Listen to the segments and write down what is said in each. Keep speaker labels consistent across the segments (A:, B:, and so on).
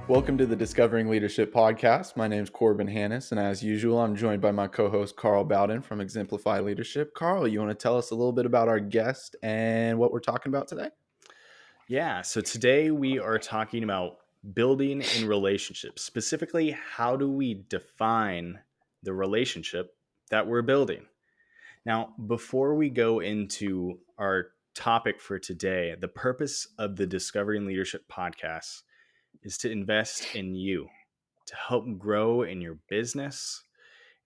A: Welcome to the Discovering Leadership podcast. My name is Corbin Hannis, and as usual, I'm joined by my co-host Carl Bowden from Exemplify Leadership. Carl, you want to tell us a little bit about our guest and what we're talking about today?
B: Yeah, so today we are talking about building in relationships. Specifically, how do we define the relationship that we're building? Now, before we go into our topic for today, the purpose of the Discovering Leadership podcast is to invest in you, to help grow in your business,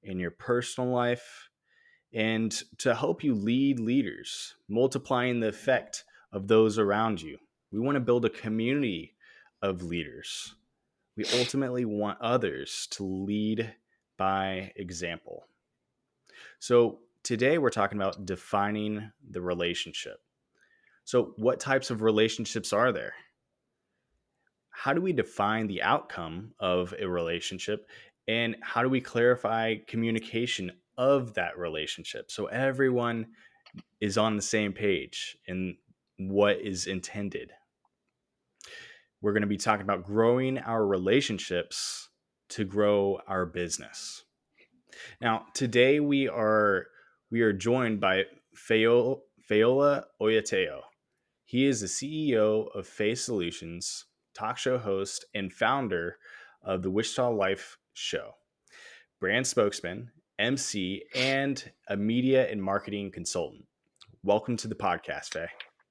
B: in your personal life, and to help you lead leaders, multiplying the effect of those around you. We want to build a community of leaders. We ultimately want others to lead by example. So today we're talking about defining the relationship. So, what types of relationships are there? How do we define the outcome of a relationship? And how do we clarify communication of that relationship so everyone is on the same page in what is intended? We're going to be talking about growing our relationships to grow our business. Now, today we are joined by Fayola Oyatayo. He is the CEO of Fay Solutions, talk show host, and founder of the Wichita Life Show, brand spokesman, MC, and a media and marketing consultant. Welcome to the podcast, Fay.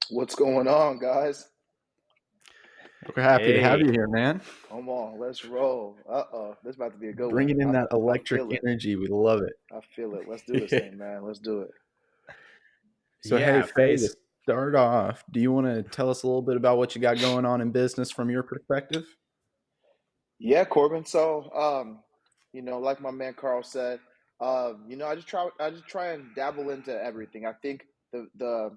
C: What's going on, guys?
A: We're happy to have
B: Hey.
A: you here, man.
C: Come on, let's roll. This is about to be a good
A: Bringing
C: one.
A: in that electric
C: I feel it.
A: energy. We love it.
C: I feel it. Let's do this thing, man. Let's do it.
A: So, hey,
B: Yeah,
A: Faye, to
B: Face.
A: start off, do you want to tell us a little bit about what you got going on in business from your perspective?
C: Yeah, Corbin. So, like my man Carl said, I just try and dabble into everything. I think the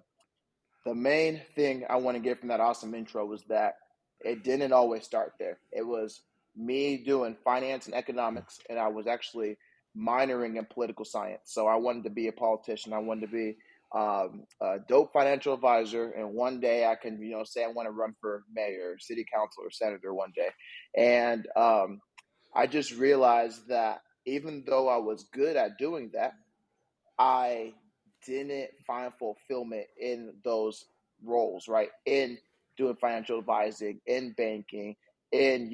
C: main thing I want to get from that awesome intro was that it didn't always start there. It was me doing finance and economics, and I was actually minoring in political science. So I wanted to be a politician. I wanted to be a dope financial advisor, and one day I can, say I want to run for mayor, city council, or senator one day. And I just realized that even though I was good at doing that, I didn't find fulfillment in those roles, right? In doing financial advising, in banking, in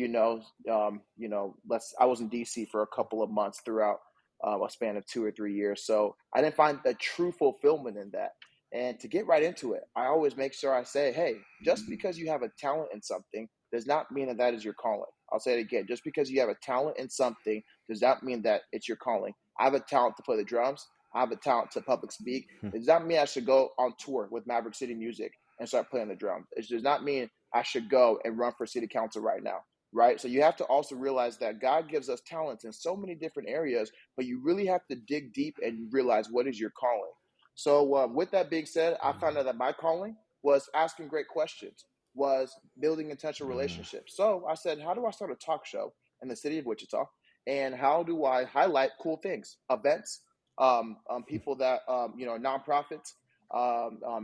C: I was in DC for a couple of months throughout a span of 2 or 3 years, so I didn't find the true fulfillment in that. And to get right into it, I always make sure I say, hey, just because you have a talent in something does not mean that that is your calling. I'll say it again. Just because you have a talent in something does not mean that it's your calling. I have a talent to play the drums. I have a talent to public speak. It does not mean I should go on tour with Maverick City Music and start playing the drums. It does not mean I should go and run for city council right now, right? So you have to also realize that God gives us talents in so many different areas, but you really have to dig deep and realize what is your calling. So with that being said, I found out that my calling was asking great questions, was building intentional relationships. So I said, how do I start a talk show in the city of Wichita? And how do I highlight cool things, events, people that, nonprofits,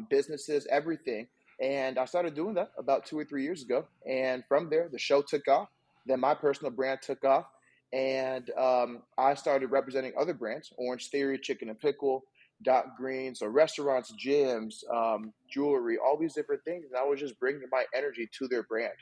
C: businesses, everything. And I started doing that about 2 or 3 years ago. And from there, the show took off. Then my personal brand took off. And I started representing other brands, Orange Theory, Chicken and Pickle, Dot Green, so restaurants, gyms, jewelry, all these different things. And I was just bringing my energy to their brand.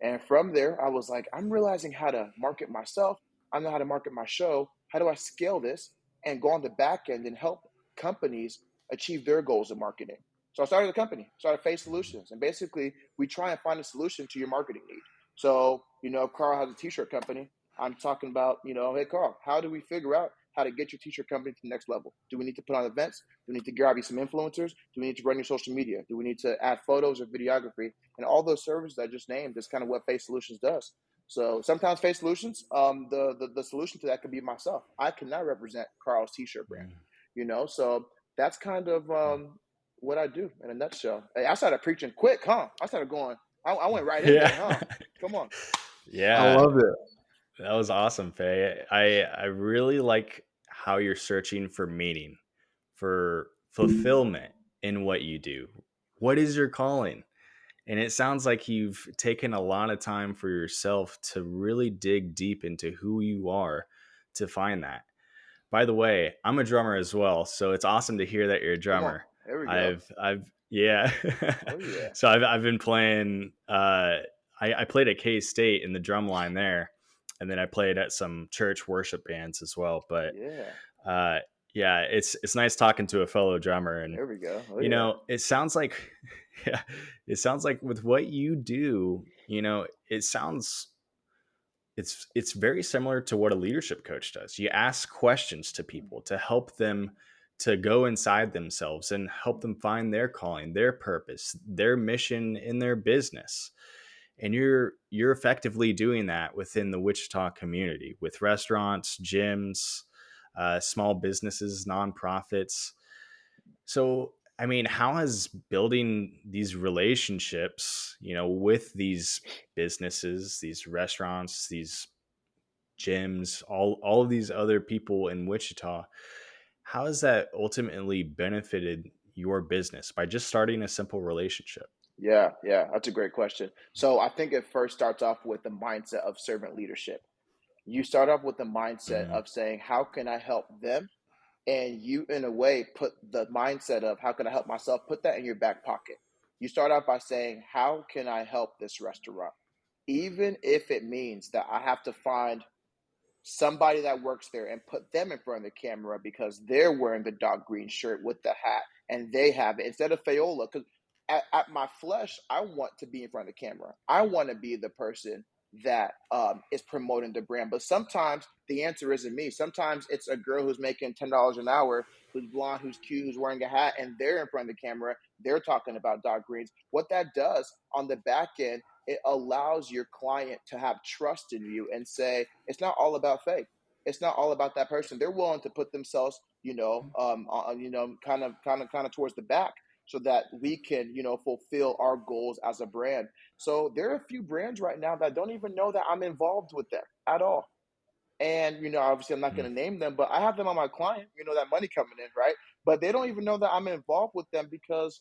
C: And from there, I was like, I'm realizing how to market myself. I know how to market my show. How do I scale this and go on the back end and help companies achieve their goals in marketing? So I started a company, started Fay Solutions. And basically, we try and find a solution to your marketing need. So, if Carl has a t-shirt company, I'm talking about, hey, Carl, how do we figure out how to get your t-shirt company to the next level? Do we need to put on events? Do we need to grab you some influencers? Do we need to run your social media? Do we need to add photos or videography? And all those services I just named is kind of what Fay Solutions does. So sometimes Fay Solutions, the solution to that could be myself. I cannot represent Carl's t-shirt brand, so that's kind of what I do in a nutshell. Hey, I started preaching quick, huh? I started going, I went right in there, huh? Come on.
A: I
B: Yeah,
A: love it.
B: that was awesome, Faye. I really like how you're searching for meaning, for fulfillment in what you do. What is your calling? And it sounds like you've taken a lot of time for yourself to really dig deep into who you are to find that. By the way, I'm a drummer as well, so it's awesome to hear that you're a
C: Come on.
B: drummer.
C: There we go.
B: I've yeah.
C: Oh yeah.
B: So I've been playing. I played at K State in the drum line there, and then I played at some church worship bands as well. But
C: Yeah.
B: uh, yeah, it's nice talking to a fellow drummer, and
C: There we go. Oh yeah.
B: it sounds like yeah, it sounds like with what you do, it sounds it's very similar to what a leadership coach does. You ask questions to people to help them to go inside themselves and help them find their calling, their purpose, their mission in their business. And you're effectively doing that within the Wichita community with restaurants, gyms, small businesses, nonprofits. So, I mean, how has building these relationships, with these businesses, these restaurants, these gyms, all of these other people in Wichita, how has that ultimately benefited your business by just starting a simple relationship?
C: Yeah, yeah, that's a great question. So I think it first starts off with the mindset of servant leadership. You start off with the mindset
B: Mm,
C: of saying, how can I help them? And you, in a way, put the mindset of how can I help myself, put that in your back pocket. You start out by saying, how can I help this restaurant? Even if it means that I have to find somebody that works there and put them in front of the camera because they're wearing the dark green shirt with the hat and they have it instead of Fayola. Because at my flesh, I want to be in front of the camera. I want to be the person that is promoting the brand. But sometimes the answer isn't me. Sometimes it's a girl who's making $10 an hour, who's blonde, who's cute, who's wearing a hat, and they're in front of the camera. They're talking about dark greens. What that does on the back end, it allows your client to have trust in you and say, it's not all about fake. It's not all about that person. They're willing to put themselves, kind of towards the back so that we can, fulfill our goals as a brand. So there are a few brands right now that don't even know that I'm involved with them at all. And, obviously I'm not going
B: mm,
C: to name them, but I have them on my client, that money coming in, right? But they don't even know that I'm involved with them because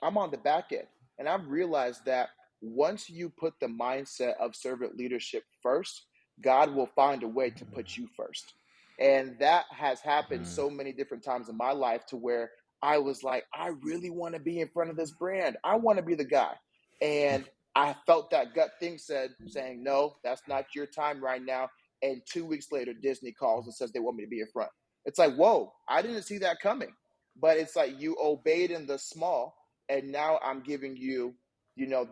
C: I'm on the back end. And I've realized that once you put the mindset of servant leadership first, God will find a way to put you first. And that has happened
B: mm,
C: so many different times in my life to where I was like, I really want to be in front of this brand. I want to be the guy. And I felt that gut thing saying, no, that's not your time right now. And 2 weeks later, Disney calls and says they want me to be in front. It's like, whoa, I didn't see that coming. But it's like you obeyed in the small and now I'm giving you,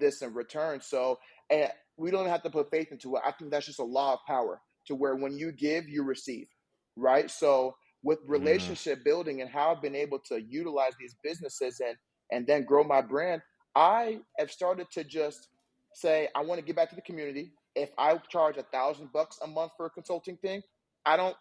C: this in return. So, and we don't have to put faith into it. I think that's just a law of power to where when you give, you receive, right? So, with
B: mm,
C: relationship building and how I've been able to utilize these businesses and then grow my brand, I have started to just say I want to give back to the community. If I charge $1,000 a month for a consulting thing, I don't.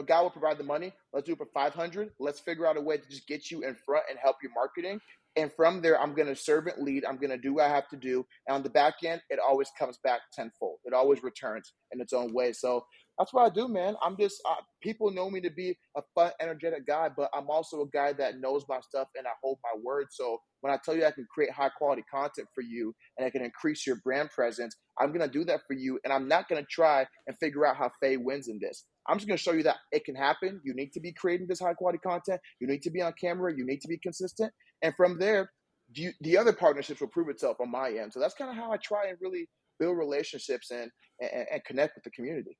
C: God will provide the money. Let's do it for 500. Let's figure out a way to just get you in front and help your marketing, and from there, I'm going to servant lead. I'm going to do what I have to do. And on the back end, it always comes back tenfold. It always returns in its own way. So that's what I do, man. I'm just, people know me to be a fun, energetic guy, but I'm also a guy that knows my stuff and I hold my word. So when I tell you I can create high quality content for you and I can increase your brand presence, I'm going to do that for you. And I'm not going to try and figure out how Faye wins in this. I'm just going to show you that it can happen. You need to be creating this high quality content. You need to be on camera. You need to be consistent. And from there, the other partnerships will prove itself on my end. So that's kind of how I try and really build relationships and connect with the community.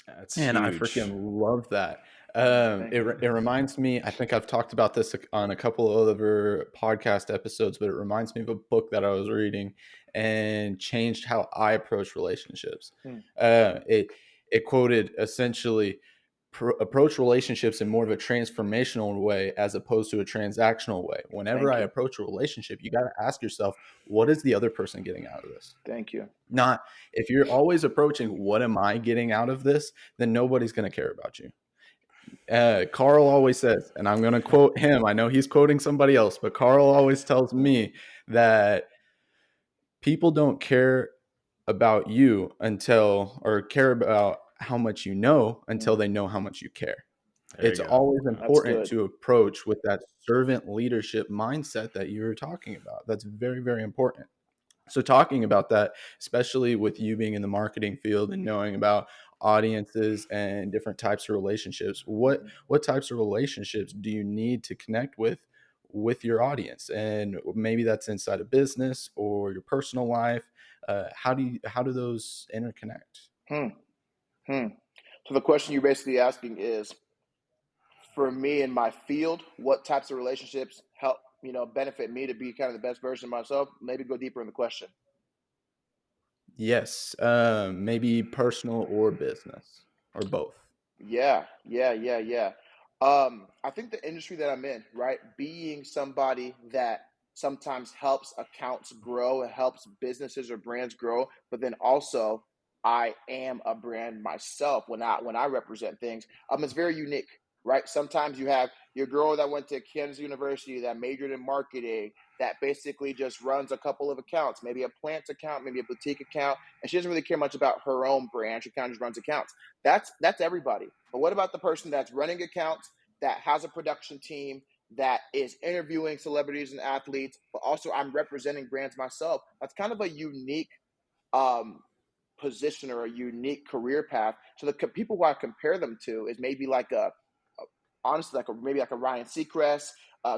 B: that's
A: Man, I
B: huge.
A: freaking love that.
C: Thank
A: It
C: you.
A: it reminds me, I think I've talked about this on a couple of other podcast episodes, but it reminds me of a book that I was reading and changed how I approach relationships.
C: Hmm.
A: It quoted essentially approach relationships in more of a transformational way as opposed to a transactional way. Whenever
C: Thank
A: I
C: you.
A: approach a relationship, you got to ask yourself, what is the other person getting out of this?
C: Thank you.
A: Not if you're always approaching, what am I getting out of this? Then nobody's going to care about you. Carl always says, and I'm going to quote him. I know he's quoting somebody else, but Carl always tells me that people don't care about you until, or care about how much you know until
C: Mm.
A: they know how much you care.
B: There you
A: It's
B: go.
A: always
C: That's
A: important
C: good.
A: to approach with that servant leadership mindset that you were talking about. That's very, very important. So talking about that, especially with you being in the marketing field and knowing about audiences and different types of relationships, what types of relationships do you need to connect with your audience? And maybe that's inside a business or your personal life. How do those interconnect?
C: Hmm. Hmm. So the question you're basically asking is, for me in my field, what types of relationships help benefit me to be kind of the best version of myself? Maybe go deeper in the question.
A: Yes, maybe personal or business or both.
C: Yeah. I think the industry that I'm in, right, being somebody that sometimes helps accounts grow, it helps businesses or brands grow, but then also I am a brand myself when I represent things. It's very unique, right? Sometimes you have your girl that went to Kansas University that majored in marketing that basically just runs a couple of accounts, maybe a plant account, maybe a boutique account, and she doesn't really care much about her own brand. She kind of just runs accounts. That's everybody. But what about the person that's running accounts, that has a production team, that is interviewing celebrities and athletes, but also I'm representing brands myself? That's kind of a unique um, position or a unique career path. So the people who I compare them to is maybe like honestly like maybe like a Ryan Seacrest,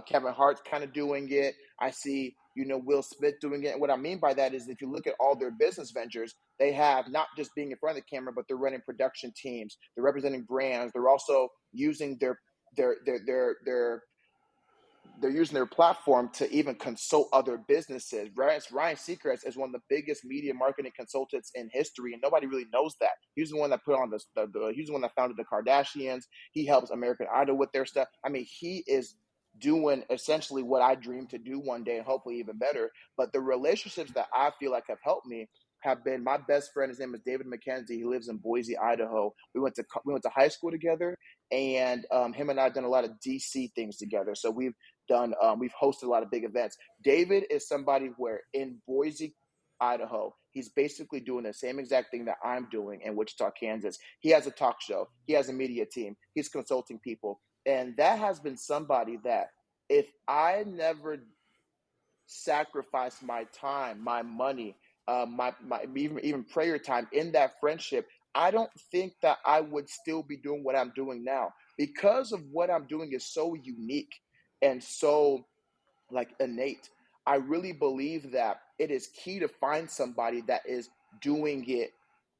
C: Kevin Hart's kind of doing it. I see Will Smith doing it. And what I mean by that is if you look at all their business ventures, they have not just being in front of the camera, but they're running production teams. They're representing brands. They're also using their their their their they're using their platform to even consult other businesses. Ryan Seacrest is one of the biggest media marketing consultants in history, and nobody really knows that. He's the one that put on he's the one that founded the Kardashians. He helps American Idol with their stuff. I mean, he is doing essentially what I dream to do one day, and hopefully even better. But the relationships that I feel like have helped me have been my best friend. His name is David McKenzie. He lives in Boise, Idaho. We went to high school together, and him and I have done a lot of DC things together. So we've hosted a lot of big events. David is somebody where in Boise, Idaho, he's basically doing the same exact thing that I'm doing in Wichita, Kansas. He has a talk show, he has a media team, he's consulting people. And that has been somebody that if I never sacrifice my time, my money, my even prayer time in that friendship, I don't think that I would still be doing what I'm doing now because of what I'm doing is so unique and so like innate. I really believe that it is key to find somebody that is doing it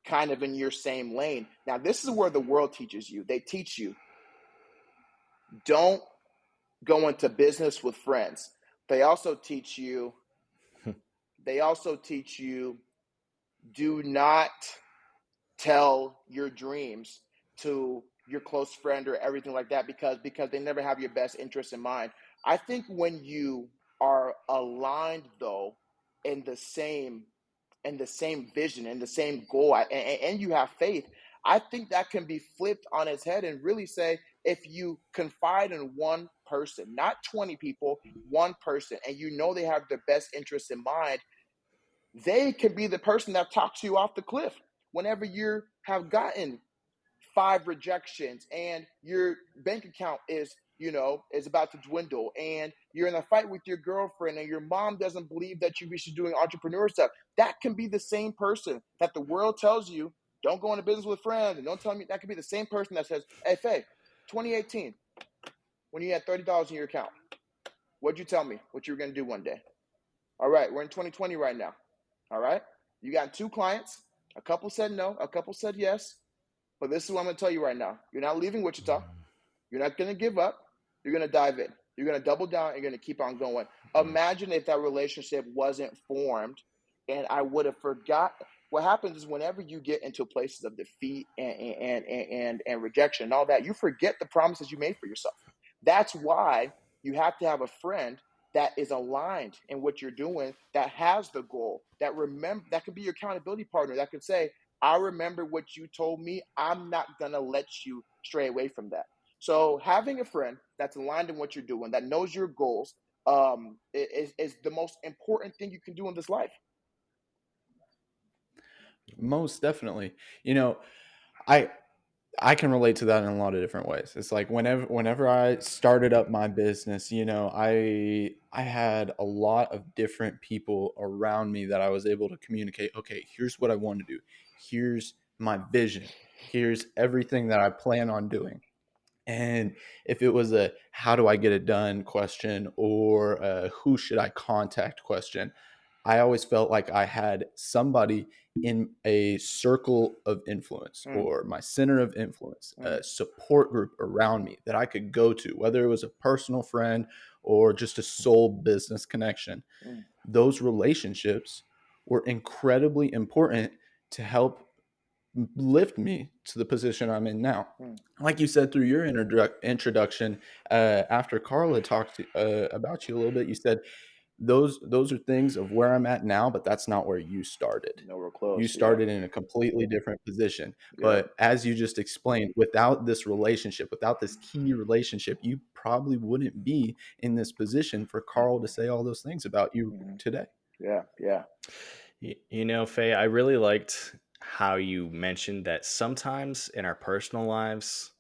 C: kind of in your same lane. Now, this is where the world teaches you. They teach you don't go into business with friends. They also teach you they also teach you do not tell your dreams to your close friend or everything like that because they never have your best interest in mind. I think when you are aligned though in the same vision and the same goal and you have faith, I think that can be flipped on its head and really say if you confide in one person, not 20 people, one person, and they have their best interest in mind, they can be the person that talks you off the cliff whenever you have gotten 5 rejections and your bank account is about to dwindle and you're in a fight with your girlfriend and your mom doesn't believe that you should be doing entrepreneur stuff. That can be the same person that the world tells you don't go into business with friends and don't tell me. That could be the same person that says, hey Faye, 2018, when you had $30 in your account, what'd you tell me what you were going to do one day? All right, we're in 2020 right now. All right, you got 2 clients, a couple said no, a couple said yes. But this is what I'm going to tell you right now. You're not leaving Wichita. You're not going to give up. You're going to dive in. You're going to double down and you're going to keep on going. Imagine if that relationship wasn't formed and I would have forgot. What happens is whenever you get into places of defeat and rejection and all that, you forget the promises you made for yourself. That's why you have to have a friend that is aligned in what you're doing, that has the goal, that could be your accountability partner, that could say, I remember what you told me. I'm not going to let you stray away from that. So having a friend that's aligned in what you're doing, that knows your goals, is the most important thing you can do in this life.
A: Most definitely. You know, I I can relate to that in a lot of different ways. It's like whenever I started up my business, I had a lot of different people around me that I was able to communicate, okay, here's what I want to do. Here's my vision. Here's everything that I plan on doing. And if it was a how do I get it done question, or a who should I contact question, I always felt like I had somebody in a circle of influence,
C: Mm,
A: or my center of influence,
C: mm,
A: a support group around me that I could go to, whether it was a personal friend or just a soul business connection.
C: mm,
A: Those relationships were incredibly important to help lift me to the position I'm in now.
C: mm,
A: Like you said through your introduction, after Carla talked about you a little bit, you said those are things of where I'm at now, but that's not where you started.
C: nowhere
A: You
C: close. Yeah.
A: started in a completely different position.
C: Yeah.
A: But as you just explained, without this relationship, without this key relationship, you probably wouldn't be in this position for Carl to say all those things about you
C: Hmm.
A: today.
C: Yeah. Yeah.
B: Faye, I really liked how you mentioned that sometimes in our personal lives,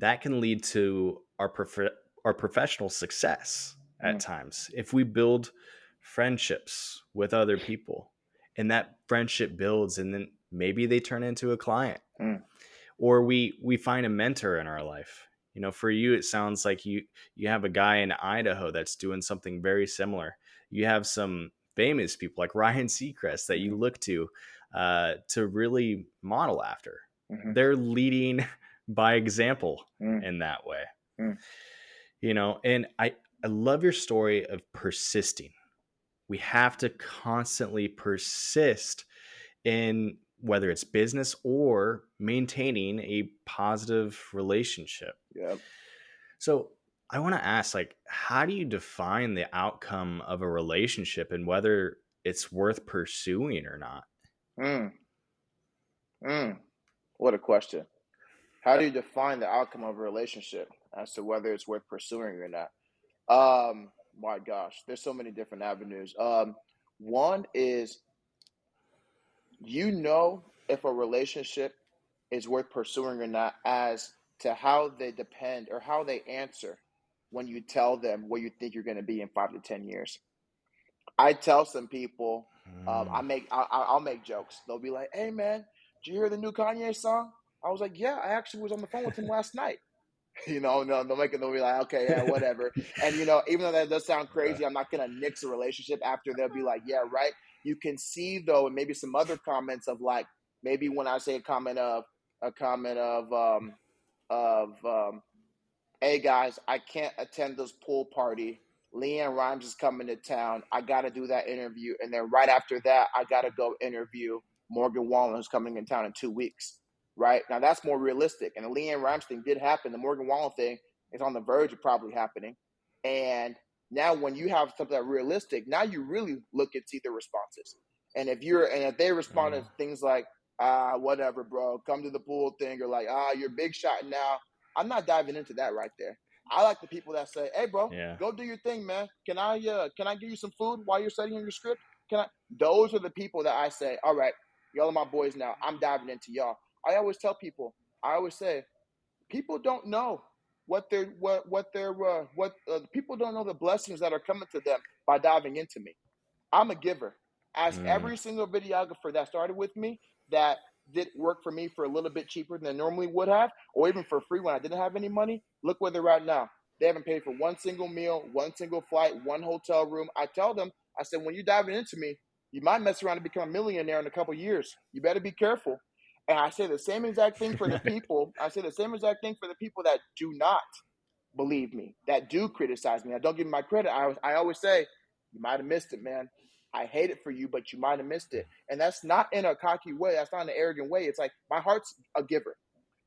B: that can lead to our professional success at
C: Mm,
B: times. If we build friendships with other people and that friendship builds and then maybe they turn into a client,
C: mm,
B: or we find a mentor in our life. For you it sounds like you have a guy in Idaho that's doing something very similar. You have some famous people like Ryan Seacrest that you
C: mm,
B: look to really model after.
C: mm,
B: They're leading by example
C: mm,
B: in that way.
C: mm.
B: And I love your story of persisting. We have to constantly persist in whether it's business or maintaining a positive relationship.
C: Yep.
B: So I want to ask, like, how do you define the outcome of a relationship and whether it's worth pursuing or not?
C: Mm, mm. What a question. How do you define the outcome of a relationship as to whether it's worth pursuing or not? My gosh, there's so many different avenues. One is, if a relationship is worth pursuing or not as to how they depend or how they answer when you tell them where you think you're going to be in 5 to 10 years. I tell some people,
B: Mm,
C: I'll make jokes. They'll be like, "Hey man, did you hear the new Kanye song?" I was like, "Yeah, I actually was on the phone with him last night." No, they'll be like, "Okay, yeah, whatever." And even though that does sound crazy, I'm not gonna nix a relationship after. They'll be like, "Yeah, right." You can see though, and maybe some other comments of like, maybe when I say a comment of hey guys, I can't attend this pool party. Leanne Rhymes is coming to town. I got to do that interview. And then right after that, I got to go interview Morgan Wallen, who's coming in town in 2 weeks. Right now, that's more realistic. And the Leanne Rhymes thing did happen. The Morgan Wallen thing is on the verge of probably happening. And now, when you have something that realistic, now you really look and see the responses. And if they respond to
B: mm,
C: things like, whatever, bro, come to the pool thing, or like, you're big shot now, I'm not diving into that right there. I like the people that say, "Hey, bro,
B: yeah.
C: go do your thing, man. Can I give you some food while you're studying your script? Can I?" Those are the people that I say, "All right, y'all are my boys now. I'm diving into y'all." I always tell people, I always say, people don't know people don't know the blessings that are coming to them by diving into me. I'm a giver. As
B: Mm,
C: every single videographer that started with me that did work for me for a little bit cheaper than they normally would have, or even for free when I didn't have any money, look where they're at now. They haven't paid for one single meal, one single flight, one hotel room. I tell them, I said, when you're diving into me, you might mess around and become a millionaire in a couple of years. You better be careful. And I say the same exact thing for the people. I say the same exact thing for the people that do not believe me, that do criticize me. I don't give me my credit. I always say, you might have missed it, man. I hate it for you, but you might have missed it. And that's not in a cocky way. That's not in an arrogant way. It's like my heart's a giver.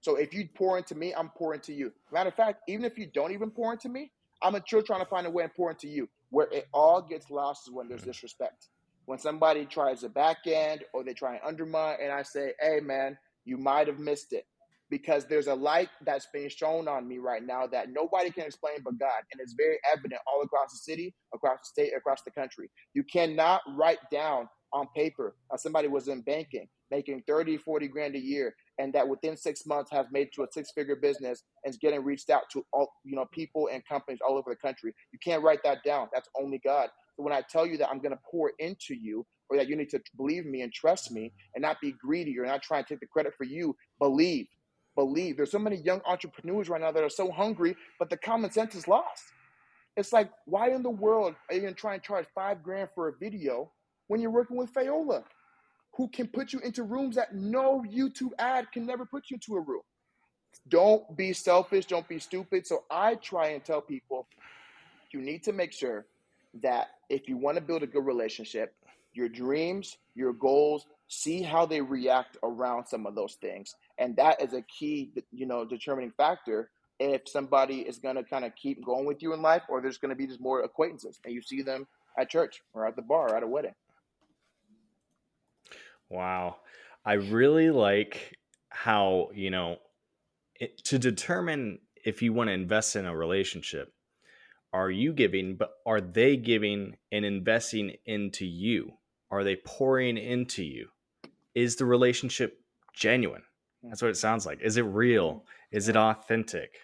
C: So if you pour into me, I'm pouring to you. Matter of fact, even if you don't even pour into me, I'm still trying to find a way and pour into you. Where it all gets lost is when there's
B: mm,
C: disrespect. When somebody tries to back end or they try and undermine, and I say, hey, man, you might have missed it, because there's a light that's being shown on me right now that nobody can explain but God. And it's very evident all across the city, across the state, across the country. You cannot write down on paper. Somebody was in banking making 30, 40 grand a year, and that within 6 months has made to a six-figure business and is getting reached out to all, people and companies all over the country. You can't write that down. That's only God. So when I tell you that I'm going to pour into you, or that you need to believe me and trust me and not be greedy or not try and take the credit for you, believe. There's so many young entrepreneurs right now that are so hungry, but the common sense is lost. It's like, why in the world are you going to try and charge $5,000 for a video when you're working with Fayola, who can put you into rooms that no YouTube ad can never put you into a room? Don't be selfish. Don't be stupid. So I try and tell people, you need to make sure that if you want to build a good relationship, your dreams, your goals, see how they react around some of those things. And that is a key, determining factor if somebody is going to kind of keep going with you in life, or there's going to be just more acquaintances and you see them at church or at the bar or at a wedding.
B: Wow. I really like how, to determine if you want to invest in a relationship, are you giving, but are they giving and investing into you? Are they pouring into you? Is the relationship genuine? That's what it sounds like. Is it real? Is it authentic?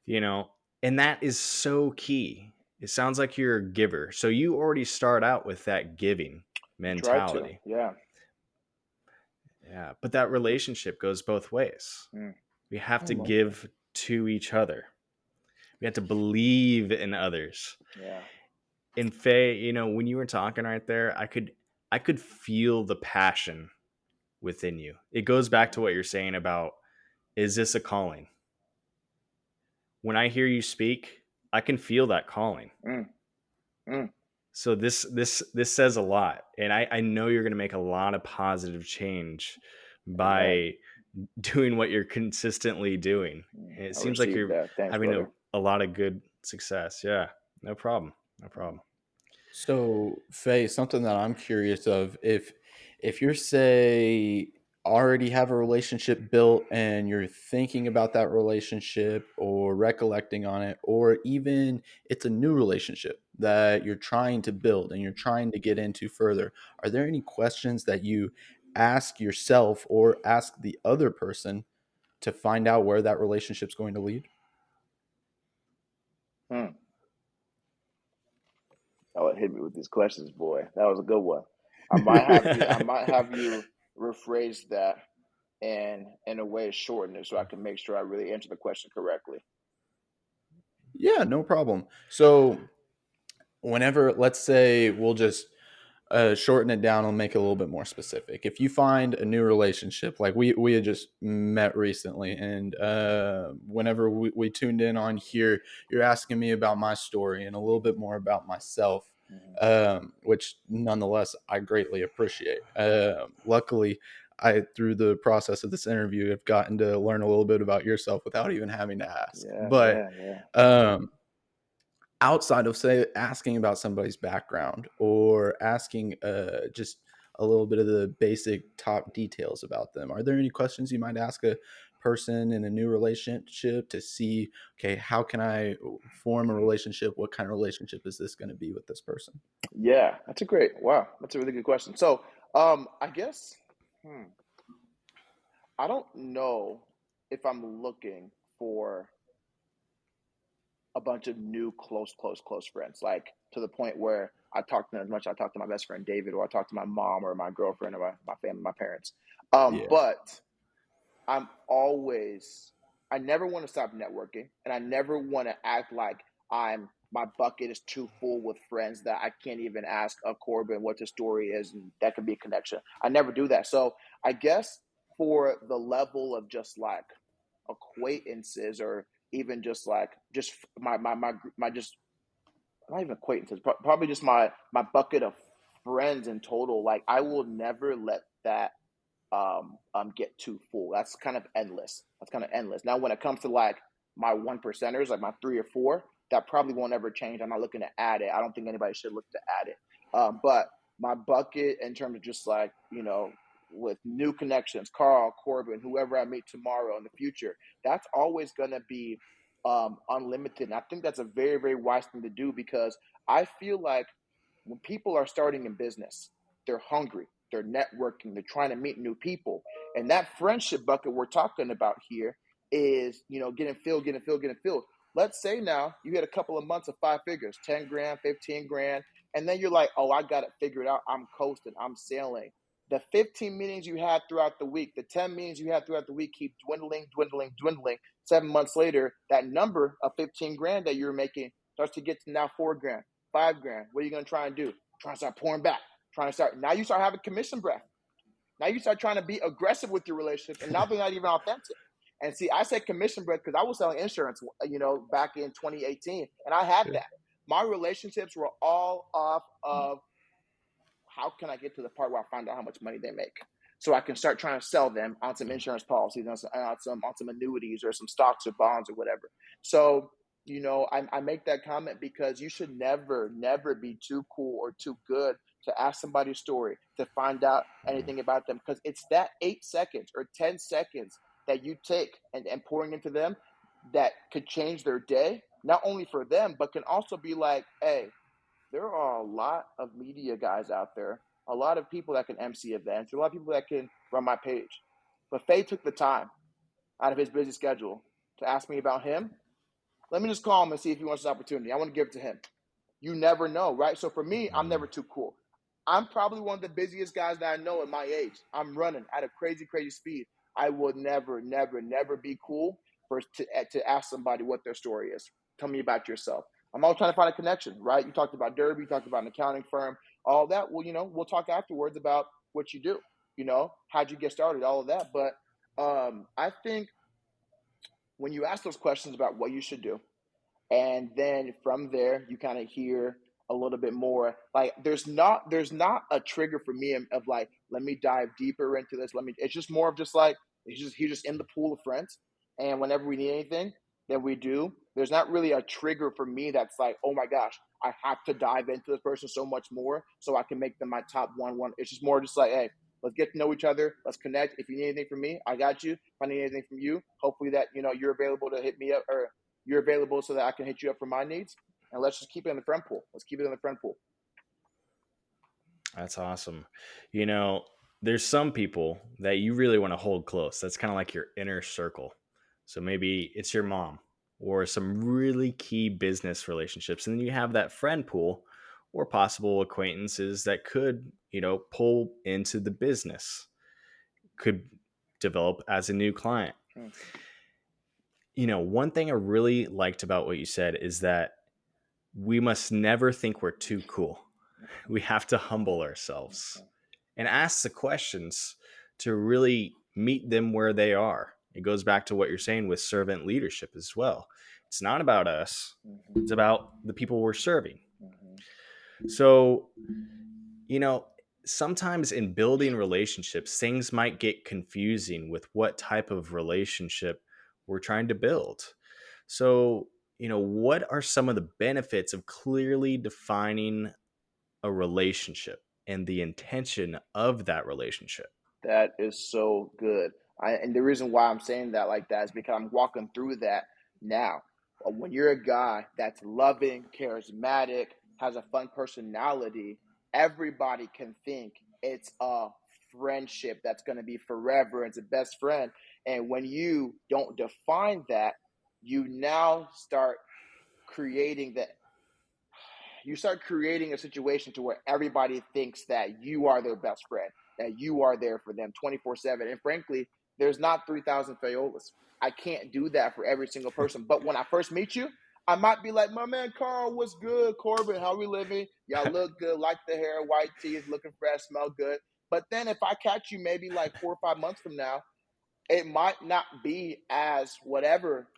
B: And that is so key. It sounds like you're a giver. So you already start out with that giving mentality.
C: Yeah.
B: Yeah. But that relationship goes both ways. We have to give to each other. We have to believe in others.
C: Yeah.
B: And Faye, when you were talking right there, I could feel the passion within you. It goes back to what you're saying about, is this a calling? When I hear you speak, I can feel that calling. So this says a lot, and I know you're going to make a lot of positive change by doing what you're consistently doing. And it seems like you're having a lot of good success. Yeah, no problem.
A: So, Faye, something that I'm curious of, if you're, say, already have a relationship built and you're thinking about that relationship or recollecting on it, or even it's a new relationship that you're trying to build and you're trying to get into further, are there any questions that you ask yourself or ask the other person to find out where that relationship's going to lead?
C: Oh, it hit me with these questions, boy. That was a good one. I might have you rephrase that and in a way shorten it so I can make sure I really answer the question correctly.
A: Yeah, no problem. So whenever, let's say, we'll just shorten it down and make it a little bit more specific. If you find a new relationship, like we had just met recently, and whenever we tuned in on here, you're asking me about my story and a little bit more about myself, which nonetheless I greatly appreciate. Luckily, I, through the process of this interview, have gotten to learn a little bit about yourself without even having to ask. Outside of, say, asking about somebody's background or asking just a little bit of the basic top details about them, are there any questions you might ask a person in a new relationship to see, okay, how can I form a relationship? What kind of relationship is this going to be with this person?
C: Yeah, that's a really good question. So, I guess, I don't know if I'm looking for a bunch of new close friends, like to the point where I talk to them as much as I talk to my best friend David, or I talk to my mom or my girlfriend or my family, my parents. But I never want to stop networking, and I never want to act like my bucket is too full with friends that I can't even ask a Corbin what the story is, and that could be a connection. I never do that. So I guess for the level of just like acquaintances, or even just like just my just not even acquaintances, probably just my bucket of friends in total. Like, I will never let that get too full. That's kind of endless. Now, when it comes to like my one percenters, like my 3 or 4, that probably won't ever change. I'm not looking to add it. I don't think anybody should look to add it. But my bucket, in terms of just like, with new connections, Carl, Corbin, whoever I meet tomorrow in the future, that's always going to be unlimited. And I think that's a very, very wise thing to do, because I feel like when people are starting in business, they're hungry. they're networking, they're trying to meet new people. And that friendship bucket we're talking about here is, getting filled, getting filled, getting filled. Let's say now you had a couple of months of 5 figures, 10 grand, 15 grand, and then you're like, oh, I got it figured out. I'm coasting, I'm sailing. The 15 meetings you had throughout the week, the 10 meetings you had throughout the week keep dwindling, dwindling, dwindling. 7 months later, that number of 15 grand that you're making starts to get to now 4 grand, 5 grand. What are you going to try and do? Trying to start pouring back, now you start having commission breath. Now you start trying to be aggressive with your relationships, and now they're not even authentic. And see, I said commission breath because I was selling insurance, back in 2018, and I had that. My relationships were all off of how can I get to the part where I find out how much money they make, so I can start trying to sell them on some insurance policies, on some annuities or some stocks or bonds or whatever. So, I make that comment because you should never, never be too cool or too good to ask somebody's story, to find out anything about them, because it's that 8 seconds or 10 seconds that you take and pouring into them that could change their day, not only for them, but can also be like, hey, there are a lot of media guys out there, a lot of people that can MC events, a lot of people that can run my page. But Fay took the time out of his busy schedule to ask me about him. Let me just call him and see if he wants this opportunity. I want to give it to him. You never know, right? So for me, I'm never too cool. I'm probably one of the busiest guys that I know at my age. I'm running at a crazy, crazy speed. I would never, never, never be cool to ask somebody what their story is. Tell me about yourself. I'm always trying to find a connection, right? You talked about Derby, you talked about an accounting firm, all that. Well, we'll talk afterwards about what you do. How'd you get started, all of that. But I think when you ask those questions about what you should do, and then from there you kind of hear a little bit more, like there's not a trigger for me of like, let me dive deeper into this, it's just more of just like, he's just in the pool of friends, and whenever we need anything, then we do. There's not really a trigger for me that's like, oh my gosh, I have to dive into this person so much more so I can make them my top one. It's just more just like, hey, let's get to know each other, let's connect. If you need anything from me, I got you. If I need anything from you, hopefully that you're available to hit me up, or you're available so that I can hit you up for my needs. And let's just keep it in the friend pool. Let's keep it in the friend pool.
B: That's awesome. There's some people that you really want to hold close. That's kind of like your inner circle. So maybe it's your mom or some really key business relationships. And then you have that friend pool or possible acquaintances that could, pull into the business, could develop as a new client. One thing I really liked about what you said is that we must never think we're too cool. We have to humble ourselves and ask the questions to really meet them where they are. It goes back to what you're saying with servant leadership as well. It's not about us. It's about the people we're serving. So, sometimes in building relationships, things might get confusing with what type of relationship we're trying to build. So, what are some of the benefits of clearly defining a relationship and the intention of that relationship?
C: That is so good. And the reason why I'm saying that like that is because I'm walking through that now. When you're a guy that's loving, charismatic, has a fun personality, everybody can think it's a friendship that's going to be forever. It's a best friend. And when you don't define that, you now start creating that. You start creating a situation to where everybody thinks that you are their best friend, that you are there for them 24/7. And frankly, there's not 3,000 Fayolas. I can't do that for every single person. But when I first meet you, I might be like, my man Carl, what's good? Corbin, how we living? Y'all look good, like the hair, white teeth, looking fresh, smell good. But then if I catch you maybe like 4 or 5 months from now, it might not be as whatever,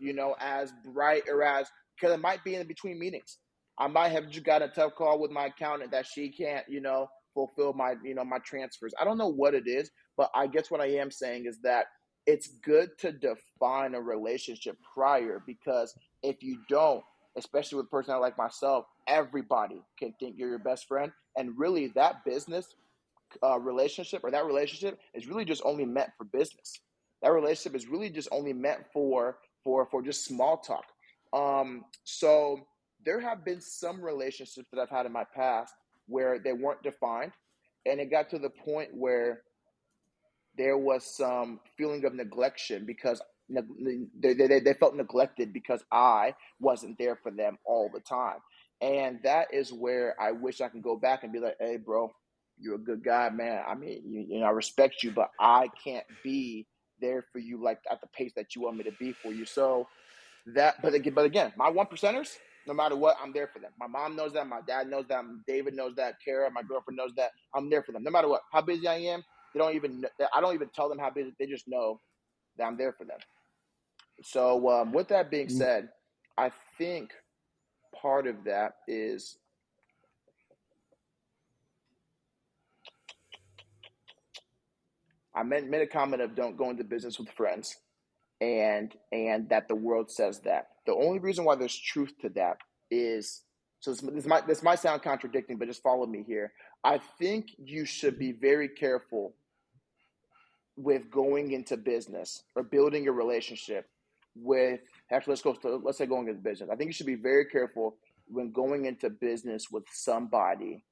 C: as bright, or as, because it might be in between meetings. I might have just got a tough call with my accountant that she can't, fulfill my, my transfers. I don't know what it is, but I guess what I am saying is that it's good to define a relationship prior, because if you don't, especially with a person like myself, everybody can think you're your best friend. And really that business relationship, or that relationship is really just only meant for business. That relationship is really just only meant for just small talk. So there have been some relationships that I've had in my past where they weren't defined, And it got to the point where there was some feeling of neglection because they felt neglected because I wasn't there for them all the time. And that is where I wish I can go back and be like, hey, bro, you're a good guy, man. I mean, I respect you, but I can't be there for you like at the pace that you want me to be for you. So but again, my one percenters, no matter what, I'm there for them. My mom knows that. My dad knows that. David knows that. Kara, my girlfriend, knows that. I'm there for them, no matter what. How busy I am, they don't even. I don't even tell them how busy. They just know that I'm there for them. So, with that being said, I think part of that is I made a comment of don't go into business with friends, and that the world says that. The only reason why there's truth to that is, so this might sound contradicting, but just follow me here. I think you should be very careful with going into business or building a relationship with, actually let's say going into business. I think you should be very careful when going into business with somebody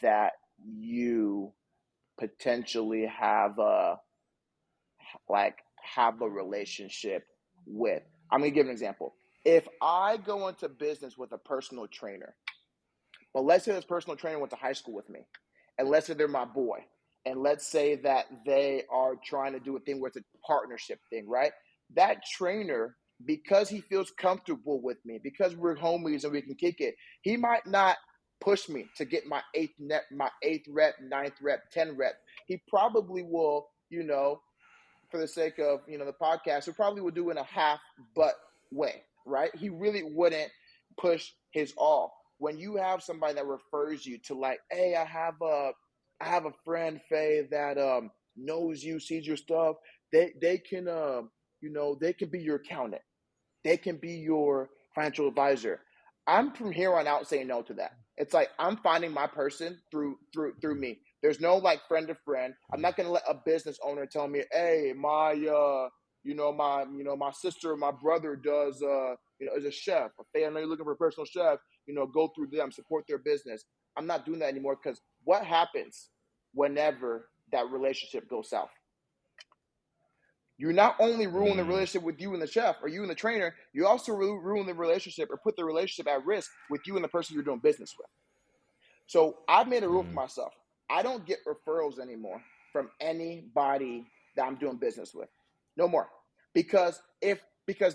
C: that you potentially have a relationship with. I'm going to give an example. If I go into business with a personal trainer, but let's say this personal trainer went to high school with me, and let's say they're my boy, and let's say that they are trying to do a thing where it's a partnership thing, right? That trainer, because he feels comfortable with me, because we're homies and we can kick it, he might not push me to get my eighth rep, ninth rep, 10 rep. He probably will, for the sake of the podcast, he probably would do in a half butt way, right? He really wouldn't push his all. When you have somebody that refers you to, like, hey, I have a friend, Faye, that knows you, sees your stuff. They can they can be your accountant. They can be your financial advisor. I'm from here on out saying no to that. It's like I'm finding my person through me. There's no like friend to friend. I'm not gonna let a business owner tell me, hey, my my sister or my brother does is a chef. If they are looking for a personal chef, go through them, support their business. I'm not doing that anymore, because what happens whenever that relationship goes south? You not only ruin the relationship with you and the chef or you and the trainer, you also ruin the relationship or put the relationship at risk with you and the person you're doing business with. So I've made a rule for myself. I don't get referrals anymore from anybody that I'm doing business with. No more. Because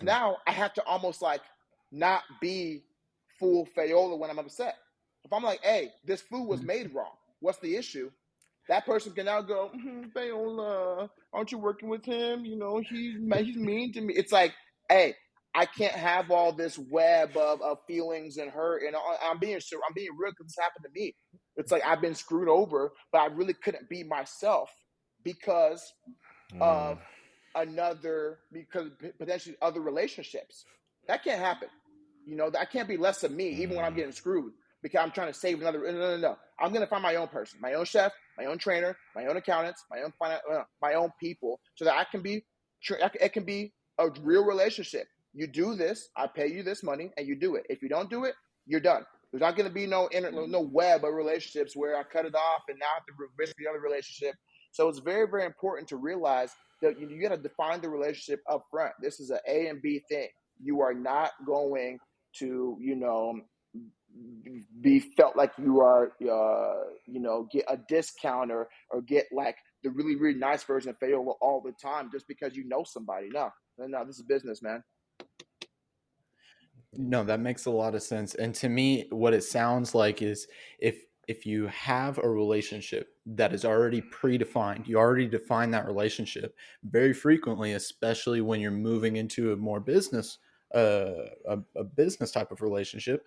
C: now I have to almost like not be full Fayola when I'm upset. If I'm like, hey, this food was made wrong, what's the issue? That person can now go, Fayola, aren't you working with him? He's mean to me. It's like, hey, I can't have all this web of feelings and hurt, and I'm being real, because this happened to me. It's like I've been screwed over, but I really couldn't be myself because of because potentially other relationships. That can't happen. That can't be less of me, even when I'm getting screwed, because I'm trying to save another. No. I'm going to find my own person, my own chef, my own trainer, my own accountants, my own people, so that it can be a real relationship. You do this, I pay you this money, and you do it. If you don't do it, you're done. There's not going to be no web of relationships where I cut it off and now I have to risk the other relationship. So it's very, very important to realize that you got to define the relationship up front. This is an A and B thing. You are not going to, be felt like you are, get a discount or get like the really, really nice version of Fayola all the time just because you know somebody. No, this is business, man.
A: No, that makes a lot of sense. And to me, what it sounds like is if you have a relationship that is already predefined, you already define that relationship very frequently, especially when you're moving into a more business, a business type of relationship,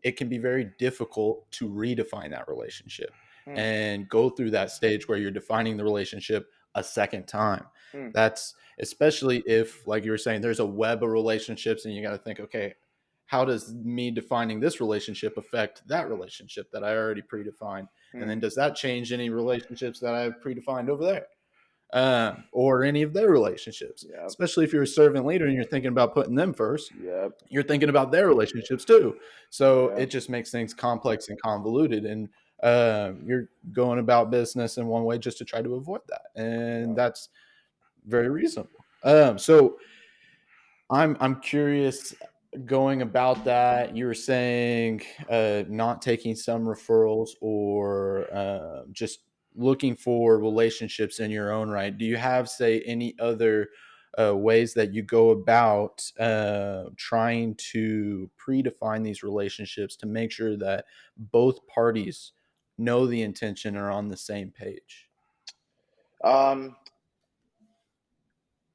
A: it can be very difficult to redefine that relationship and go through that stage where you're defining the relationship a second time. That's especially if, like you were saying, there's a web of relationships and you got to think, okay, how does me defining this relationship affect that relationship that I already predefined? And then does that change any relationships that I've predefined over there? Or any of their relationships, especially if you're a servant leader and you're thinking about putting them first, you're thinking about their relationships too. So it just makes things complex and convoluted. And You're going about business in one way just to try to avoid that, and that's very reasonable. So I'm curious going about that. You were saying not taking some referrals or just looking for relationships in your own right. Do you have, say, any other ways that you go about trying to predefine these relationships to make sure that both parties know the intention or on the same page?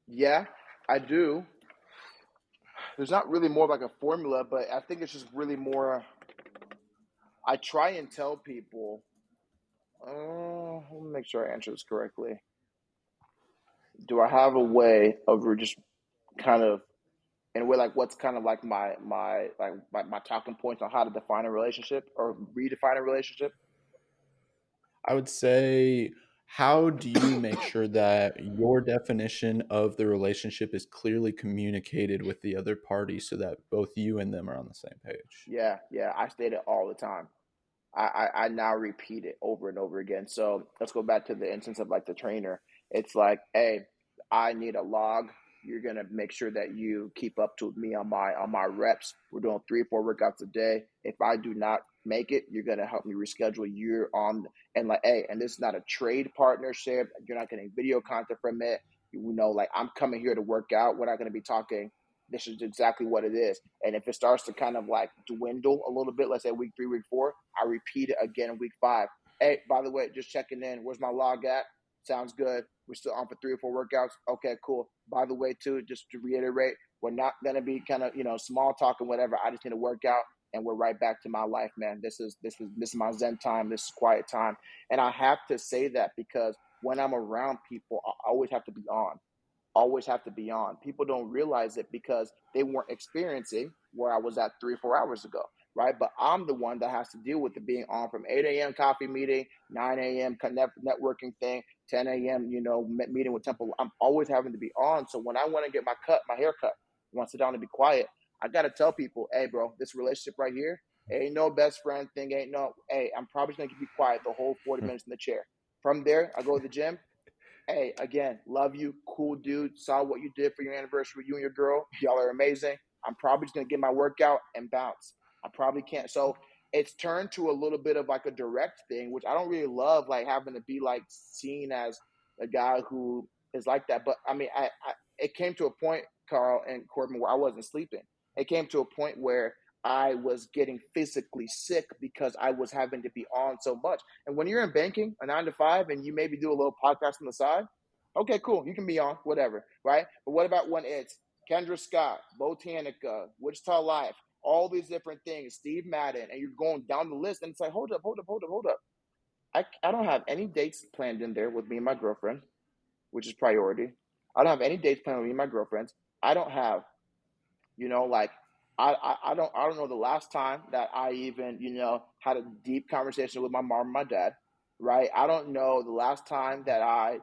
C: Yeah, I do. There's not really more like a formula, but I think it's just really more. I try and tell people. Let me make sure I answer this correctly. Do I have a way of just kind of in a way like what's kind of like my talking points on how to define a relationship or redefine a relationship?
A: I would say, how do you make sure that your definition of the relationship is clearly communicated with the other party so that both you and them are on the same page?
C: Yeah, yeah, I state it all the time. I now repeat it over and over again. So let's go back to the instance of like the trainer. It's like, hey, I need a log. You're gonna make sure that you keep up to me on my reps. We're doing 3 or 4 workouts a day. If I do not make it, you're gonna help me reschedule. You're on and like, hey, and this is not a trade partnership. You're not getting video content from it. You know, like I'm coming here to work out. We're not gonna be talking. This is exactly what it is. And if it starts to kind of like dwindle a little bit, let's say week 3, week 4, I repeat it again in week 5. Hey, by the way, just checking in. Where's my log at? Sounds good. We're still on for 3 or 4 workouts. Okay, cool. By the way, too, just to reiterate, we're not gonna be kind of small talk and whatever. I just need to work out, and we're right back to my life, man. This is my Zen time. This is quiet time, and I have to say that because when I'm around people, I always have to be on always have to be on. People don't realize it because they weren't experiencing where I was at 3 or 4 hours ago, right? But I'm the one that has to deal with it being on from 8 a.m. coffee meeting, 9 a.m. networking thing, 10 a.m. Meeting with Temple. I'm always having to be on. So when I want to get my hair cut, want to sit down and be quiet, I got to tell people, hey, bro, this relationship right here ain't no best friend thing. Ain't no, hey, I'm probably just going to be quiet the whole 40 minutes in the chair. From there, I go to the gym. Hey, again, love you, cool dude. Saw what you did for your anniversary, you and your girl. Y'all are amazing. I'm probably just gonna get my workout and bounce. I probably can't. So it's turned to a little bit of like a direct thing, which I don't really love, like having to be like seen as a guy who is like that. But I mean, I it came to a point, Carl and Corbin, where I wasn't sleeping. It came to a point where I was getting physically sick because I was having to be on so much. And when you're in banking, a 9 to 5, and you maybe do a little podcast on the side, okay, cool, you can be on, whatever, right? But what about when it's Kendra Scott, Botanica, Wichita Life, all these different things, Steve Madden, and you're going down the list, and it's like, hold up, hold up, hold up, hold up. I don't have any dates planned in there with me and my girlfriend, which is priority. I don't have any dates planned with me and my girlfriends. I don't have like I don't know the last time that I even had a deep conversation with my mom and my dad, right? I don't know the last time that I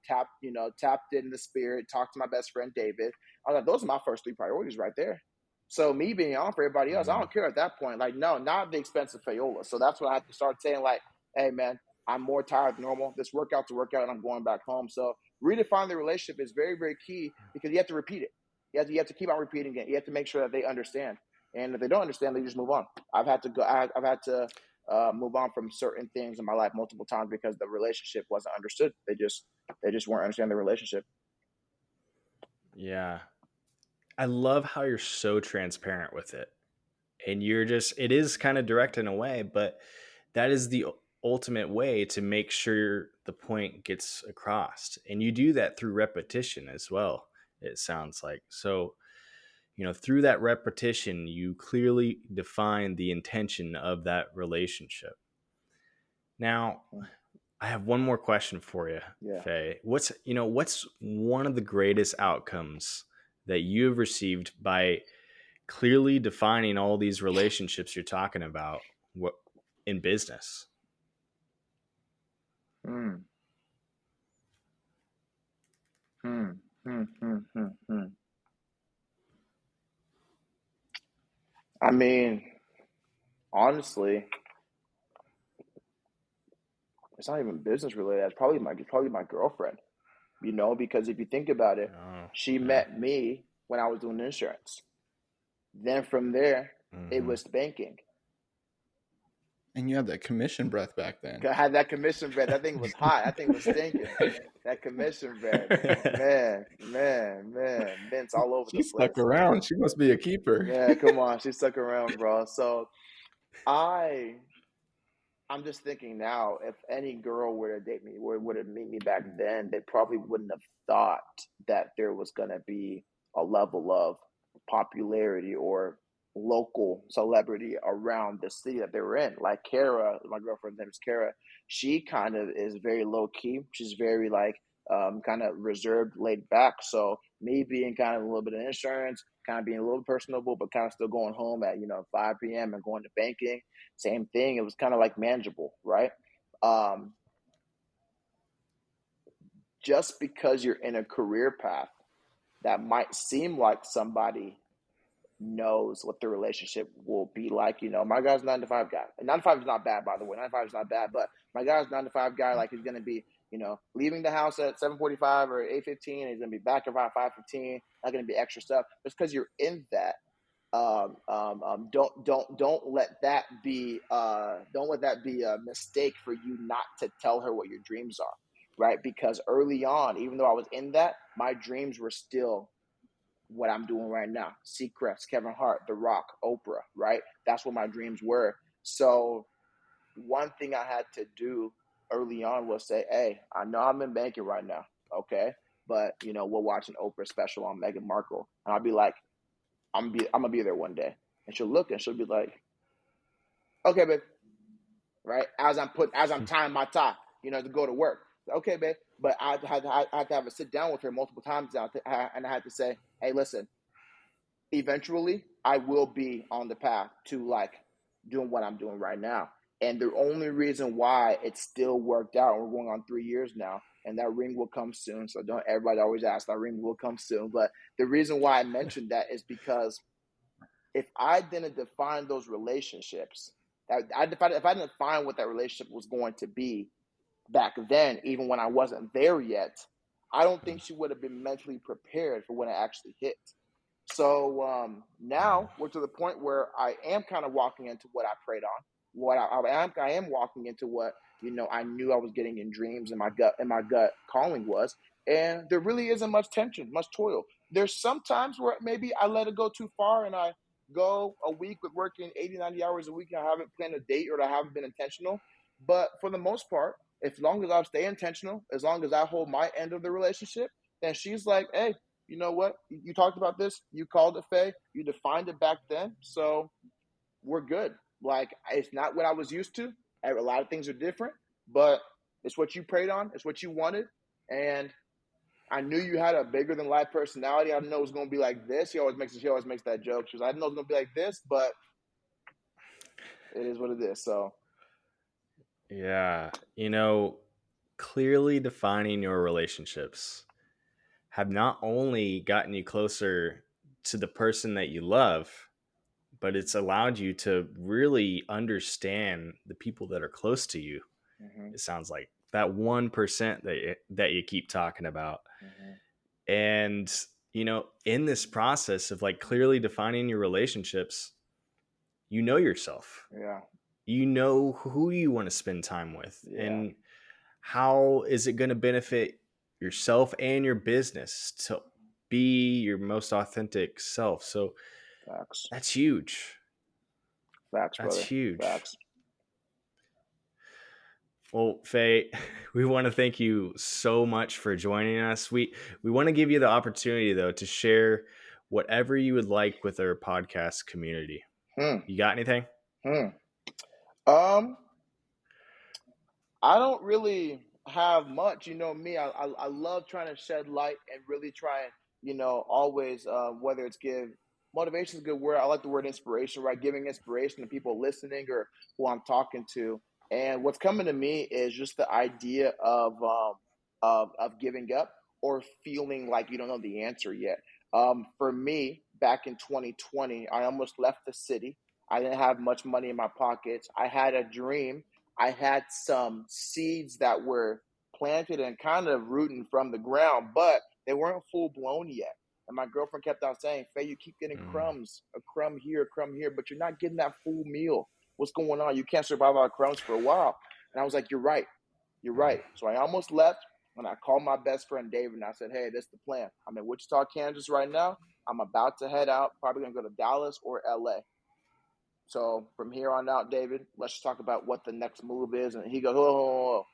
C: tapped in the spirit, talked to my best friend David. I was like, those are my first 3 priorities right there. So me being on for everybody else, I
B: Mm.
C: don't care at that point. Like, no, not at the expense of Fayola. So that's when I have to start saying like, hey man, I'm more tired than normal. This workout's a workout and I'm going back home. So redefine the relationship is very, very key because you have to repeat it. You have to keep on repeating it. You have to make sure that they understand. And if they don't understand, they just move on. I've had to go. I've had to move on from certain things in my life multiple times because the relationship wasn't understood. They just weren't understanding the relationship.
B: Yeah. I love how you're so transparent with it. And it is kind of direct in a way, but that is the ultimate way to make sure the point gets across. And you do that through repetition as well, it sounds like. So, through that repetition, you clearly define the intention of that relationship. Now, I have one more question for you,
C: Yeah.
B: Faye. What's one of the greatest outcomes that you have received by clearly defining all these relationships you're talking about in business?
C: Hmm. Hmm. Hmm. Hmm. Hmm. Hmm. I mean, honestly, it's not even business related. It's probably my girlfriend, because if you think about it,
B: Oh,
C: she
B: yeah.
C: met me when I was doing insurance. Then from there, it
B: Mm-hmm.
C: was banking.
A: And you had that commission breath back then.
C: I had that commission bread. That thing was hot. That thing was stinking. That commission bread, man, mints all over
A: She
C: the
A: stuck
C: place.
A: around. She must be a keeper.
C: Man, come on, she stuck around, bro. So I I'm just thinking now, if any girl were to date me, were to meet me back then, they probably wouldn't have thought that there was going to be a level of popularity or local celebrity around the city that they were in. Like Kara, my girlfriend's name is Kara. She kind of is very low key. She's very like kind of reserved, laid back. So me being kind of a little bit of insurance, kind of being a little personable, but kind of still going home at 5 p.m. and going to banking. Same thing. It was kind of like manageable, right? Um, just because you're in a career path that might seem like somebody knows what the relationship will be like. My guy's 9 to 5 guy. And 9 to 5 is not bad, by the way. 9 to 5 is not bad, but my guy's 9 to 5 guy, like he's gonna be, leaving the house at 7:45 or 8:15. He's gonna be back around 5:15. Not gonna be extra stuff. Just because you're in that, don't let that be a mistake for you not to tell her what your dreams are, right? Because early on, even though I was in that, my dreams were still what I'm doing right now. Seacrest, Kevin Hart, The Rock, Oprah, right? That's what my dreams were. So one thing I had to do early on was say, hey, I know I'm in banking right now, okay? But, we're watching Oprah special on Meghan Markle. And I'll be like, I'm gonna be there one day. And she'll look and she'll be like, okay, babe. Right? As I'm tying my tie, to go to work. Okay, babe. But I had to have a sit down with her multiple times and I had to say, hey, listen, eventually I will be on the path to like doing what I'm doing right now. And the only reason why it still worked out, and we're going on 3 years now, and that ring will come soon. So don't everybody always ask, that ring will come soon. But the reason why I mentioned that is because if I didn't define those relationships, if I didn't define what that relationship was going to be back then, even when I wasn't there yet, I don't think she would have been mentally prepared for when it actually hit. So now we're to the point where I am kind of walking into what I prayed on. What I am walking into what I knew I was getting in dreams, and my gut calling was. And there really isn't much tension, much toil. There's some times where maybe I let it go too far, and I go a week with working 80, 90 hours a week, and I haven't planned a date or I haven't been intentional. But for the most part, as long as I stay intentional, as long as I hold my end of the relationship, then she's like, hey, you know what? You talked about this. You called it, Faye. You defined it back then. So we're good. Like, it's not what I was used to. A lot of things are different, but it's what you prayed on. It's what you wanted. And I knew you had a bigger than life personality. I didn't know it was going to be like this. She always makes that joke. She was, I didn't know it was going to be like this, but it is what it is. So
B: Yeah. Clearly defining your relationships have not only gotten you closer to the person that you love, but it's allowed you to really understand the people that are close to you.
C: mm-hmm.
B: It sounds like that 1% that you keep talking about.
C: Mm-hmm.
B: And, in this process of like clearly defining your relationships, you know yourself.
C: Yeah.
B: You know who you want to spend time with,
C: Yeah.
B: and how is it going to benefit yourself and your business to be your most authentic self. So
C: Facts.
B: that's huge.
C: Facts,
B: That's
C: brother.
B: huge.
C: Facts.
B: Well, Faye, we want to thank you so much for joining us. We want to give you the opportunity, though, to share whatever you would like with our podcast community. You got anything?
C: I don't really have much. You know me. I love trying to shed light and really try and always whether it's give motivation is a good word. I like the word inspiration, right? Giving inspiration to people listening or who I'm talking to. And what's coming to me is just the idea of giving up or feeling like you don't know the answer yet. For me, back in 2020, I almost left the city. I didn't have much money in my pockets. I had a dream. I had some seeds that were planted and kind of rooting from the ground, but they weren't full blown yet. And my girlfriend kept on saying, Faye, you keep getting crumbs, a crumb here, but you're not getting that full meal. What's going on? You can't survive on crumbs for a while. And I was like, you're right. You're right. So I almost left when I called my best friend David and I said, hey, this is the plan. I'm in Wichita, Kansas right now. I'm about to head out, probably going to go to Dallas or LA. So from here on out, David, let's talk about what the next move is. And he goes, oh,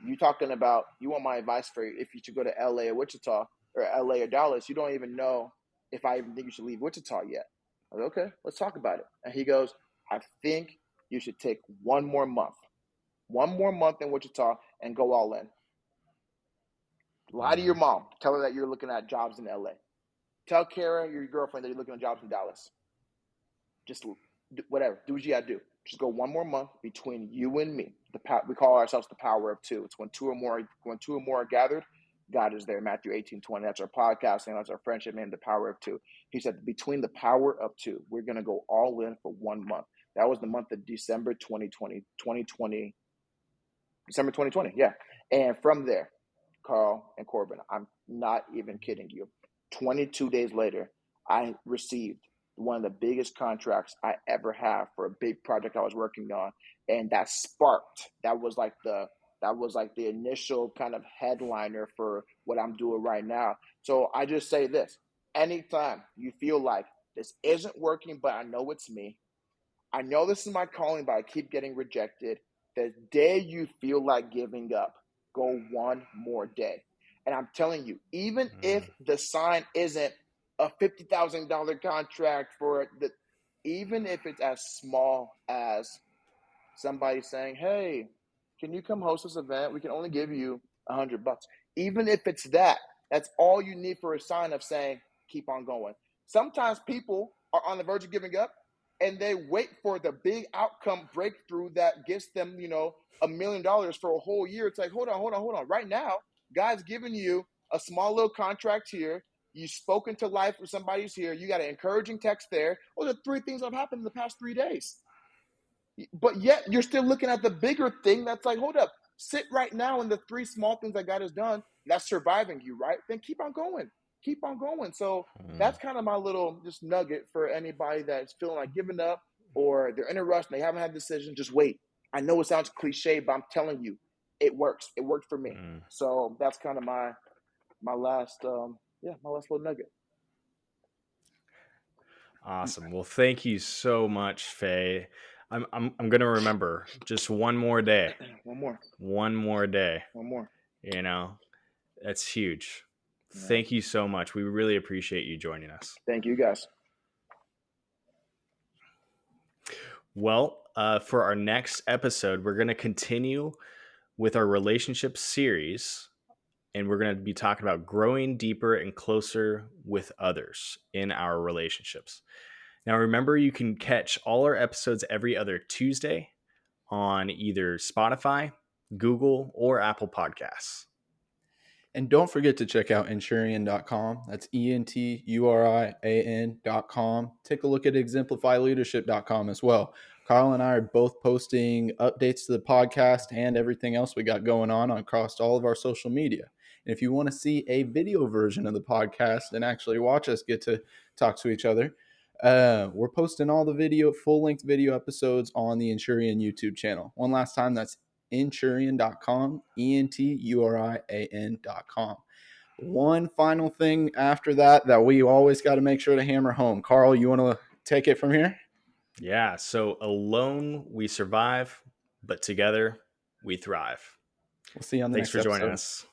C: you talking about, you want my advice for if you should go to LA or Wichita or LA or Dallas. You don't even know if I even think you should leave Wichita yet. I was, okay, let's talk about it. And he goes, I think you should take one more month in Wichita and go all in. Lie to your mom. Tell her that you're looking at jobs in LA. Tell Kara, your girlfriend, that you're looking at jobs in Dallas. Just whatever. Do what you got to do. Just go one more month between you and me. We call ourselves the power of two. It's when two or more are gathered, God is there. Matthew 18:20. That's our podcast and that's our friendship name, the power of two. He said, between the power of two, we're going to go all in for 1 month. That was the month of December 2020. December 2020, yeah. And from there, Carl and Corbin, I'm not even kidding you. 22 days later, I received one of the biggest contracts I ever have for a big project I was working on. And that sparked, that was like the initial kind of headliner for what I'm doing right now. So I just say this, anytime you feel like this isn't working, but I know it's me, I know this is my calling, but I keep getting rejected. The day you feel like giving up, go one more day. And I'm telling you, even if the sign isn't a $50,000 contract even if it's as small as somebody saying, hey, can you come host this event? We can only give you $100. Even if it's that, that's all you need for a sign of saying, keep on going. Sometimes people are on the verge of giving up and they wait for the big outcome breakthrough that gets them, $1 million for a whole year. It's like, hold on. Right now, God's giving you a small little contract here. You've spoken to life with somebody who's here. You got an encouraging text there. Those are 3 things that have happened in the past 3 days. But yet you're still looking at the bigger thing that's like, hold up, sit right now in the 3 small things that God has done. That's surviving you, right? Then keep on going. So that's kind of my little just nugget for anybody that's feeling like giving up or they're in a rush and they haven't had a decision. Just wait. I know it sounds cliche, but I'm telling you, it works. It worked for me. So that's kind of my last little nugget.
B: Awesome. Well, thank you so much, Faye. I'm going to remember just one more day. One more day. That's huge. Yeah. Thank you so much. We really appreciate you joining us.
C: Thank you, guys.
B: Well, for our next episode, we're going to continue with our relationship series, and we're going to be talking about growing deeper and closer with others in our relationships. Now, remember, you can catch all our episodes every other Tuesday on either Spotify, Google, or Apple Podcasts.
A: And don't forget to check out Enturian.com. That's Enturian.com. Take a look at Exemplifyleadership.com as well. Carl and I are both posting updates to the podcast and everything else we got going on across all of our social media. And if you want to see a video version of the podcast and actually watch us get to talk to each other, we're posting all the full-length video episodes on the Enturian YouTube channel. One last time, that's Enturian.com, Enturian.com. One final thing after that we always got to make sure to hammer home. Carl, you want to take it from here?
B: Yeah, so alone we survive, but together we thrive.
A: We'll see you on the next episode.
B: Thanks for joining us.